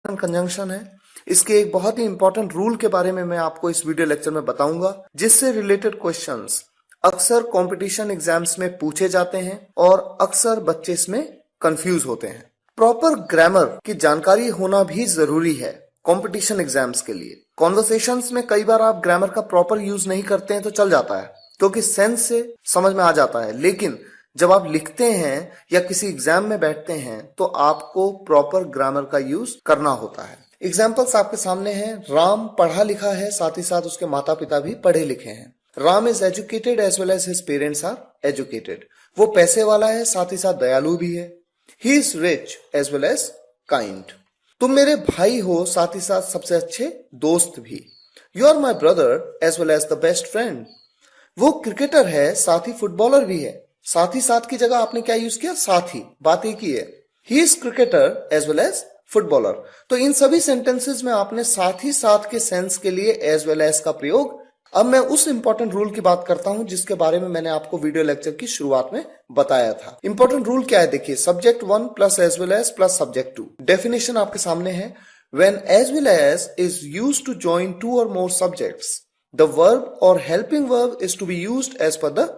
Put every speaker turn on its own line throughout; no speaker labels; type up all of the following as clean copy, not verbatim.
Conjunction है। इसके एक बहुत ही इंपॉर्टेंट रूल के बारे में मैं आपको इस वीडियो लेक्चर में बताऊंगा, जिससे रिलेटेड क्वेश्चंस अक्सर कंपटीशन एग्जाम्स में पूछे जाते हैं और अक्सर बच्चे इसमें कंफ्यूज होते हैं। प्रॉपर ग्रामर की जानकारी होना भी जरूरी है कंपटीशन एग्जाम्स के लिए। कॉन्वर्सेशंस में कई बार आप ग्रामर का प्रॉपर यूज नहीं करते हैं तो चल जाता है, क्योंकि सेंस से समझ में आ जाता है, लेकिन जब आप लिखते हैं या किसी एग्जाम में बैठते हैं तो आपको प्रॉपर ग्रामर का यूज करना होता है। एग्जाम्पल्स आपके सामने हैं। राम पढ़ा लिखा है, साथ ही साथ उसके माता पिता भी पढ़े लिखे हैं। Ram is educated as well as his parents are educated. वो पैसे वाला है, साथ ही साथ दयालु भी है। He is rich as well as kind. तुम मेरे भाई हो, साथ ही साथ सबसे अच्छे दोस्त भी। You are my brother as well as the best friend. वो क्रिकेटर है, साथ ही फुटबॉलर भी है। साथ ही साथ की जगह आपने क्या यूज किया? साथ ही। बात एक ही है। He is cricketer as well as footballer. तो इन सभी सेंटेंसेस में आपने साथ ही साथ के सेंस के लिए एज वेल एज का प्रयोग। अब मैं उस इंपॉर्टेंट रूल की बात करता हूं जिसके बारे में मैंने आपको वीडियो लेक्चर की शुरुआत में बताया था। इंपॉर्टेंट रूल क्या है? देखिए, subject 1 plus as well as plus subject 2। Definition आपके सामने है। When as well as is used to join 2 or more subjects, the verb or helping verb is to be used as per the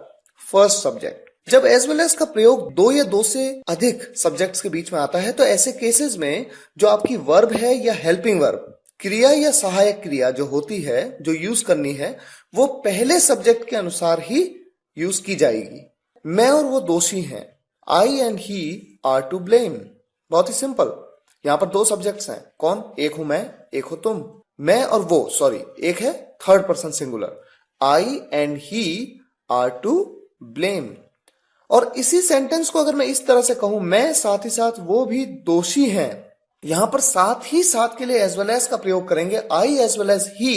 first subject. जब as well as का प्रयोग 2 या 2 से अधिक subjects के बीच में आता है तो ऐसे केसेस में जो आपकी वर्ब है या हेल्पिंग वर्ब, क्रिया या सहायक क्रिया जो होती है, जो यूज करनी है, वो पहले सब्जेक्ट के अनुसार ही यूज की जाएगी। मैं और वो दोषी हैं। I and he are to blame. बहुत ही सिंपल। यहां पर 2 सब्जेक्ट्स हैं। कौन? एक हूं मैं, एक हो तुम। मैं और वो, सॉरी, एक है third person singular. I and he are to blame. और इसी सेंटेंस को अगर मैं इस तरह से कहूं, मैं साथ ही साथ वो भी दोषी हैं, यहां पर साथ ही साथ के लिए एज वेल एज का प्रयोग करेंगे। आई एज वेल एज ही।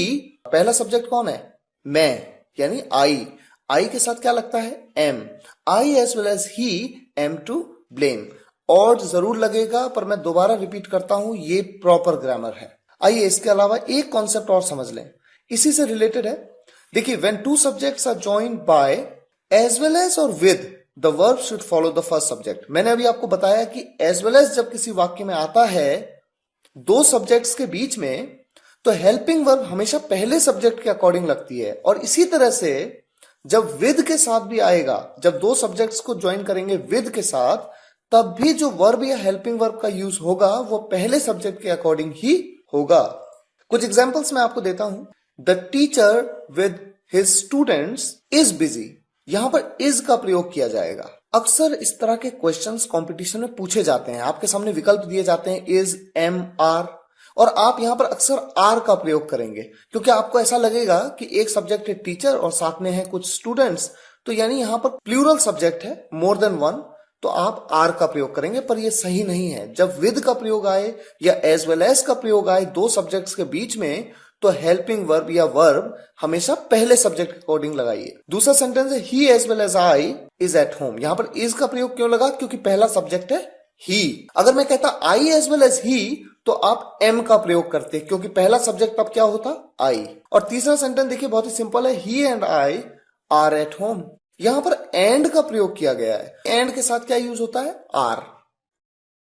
पहला सब्जेक्ट कौन है? मैं, यानी आई। आई के साथ क्या लगता है? Am. I as well as he am to blame. और जरूर लगेगा, पर मैं दोबारा रिपीट करता हूं, ये प्रॉपर ग्रामर है। आइए इसके अलावा एक कॉन्सेप्ट और समझ लें, इसी से रिलेटेड है। देखिए, when 2 subjects are joined by as well as और with, the verb should follow the first subject. मैंने अभी आपको बताया कि एज वेल एज जब किसी वाक्य में आता है 2 सब्जेक्ट्स के बीच में, तो हेल्पिंग वर्ब हमेशा पहले सब्जेक्ट के अकॉर्डिंग लगती है। और इसी तरह से जब विद के साथ भी आएगा, जब 2 सब्जेक्ट्स को ज्वाइन करेंगे विद के साथ, तब भी जो वर्ब या हेल्पिंग वर्ब का यूज होगा वो पहले सब्जेक्ट के अकॉर्डिंग ही होगा। कुछ एग्जाम्पल्स मैं आपको देता हूं। The teacher with his students is busy. यहां पर इज का प्रयोग किया जाएगा। अक्सर इस तरह के क्वेश्चंस कंपटीशन में पूछे जाते हैं। आपके सामने विकल्प दिए जाते हैं इज, एम, आर, और आप यहां पर अक्सर आर का प्रयोग करेंगे, क्योंकि आपको ऐसा लगेगा कि एक सब्जेक्ट है टीचर और साथ में है कुछ स्टूडेंट्स, तो यानी यहां पर प्लूरल सब्जेक्ट है, मोर देन 1, तो आप आर का प्रयोग करेंगे। पर यह सही नहीं है। जब विद का प्रयोग आए या एज वेल एज का प्रयोग आए 2 सब्जेक्ट्स के बीच में, तो हेल्पिंग वर्ब या वर्ब हमेशा पहले सब्जेक्ट के अकॉर्डिंग लगाइए। दूसरा सेंटेंस है he as well as I is at home. यहां पर इज का प्रयोग क्यों लगा? क्योंकि पहला सब्जेक्ट है ही। अगर मैं कहता आई एज वेल एज ही, तो आप एम का प्रयोग करते, क्योंकि पहला सब्जेक्ट अब क्या होता? आई। और तीसरा सेंटेंस देखिए, बहुत ही सिंपल है। He and I are at home. यहां पर एंड का प्रयोग किया गया है। एंड के साथ क्या यूज होता है? आर।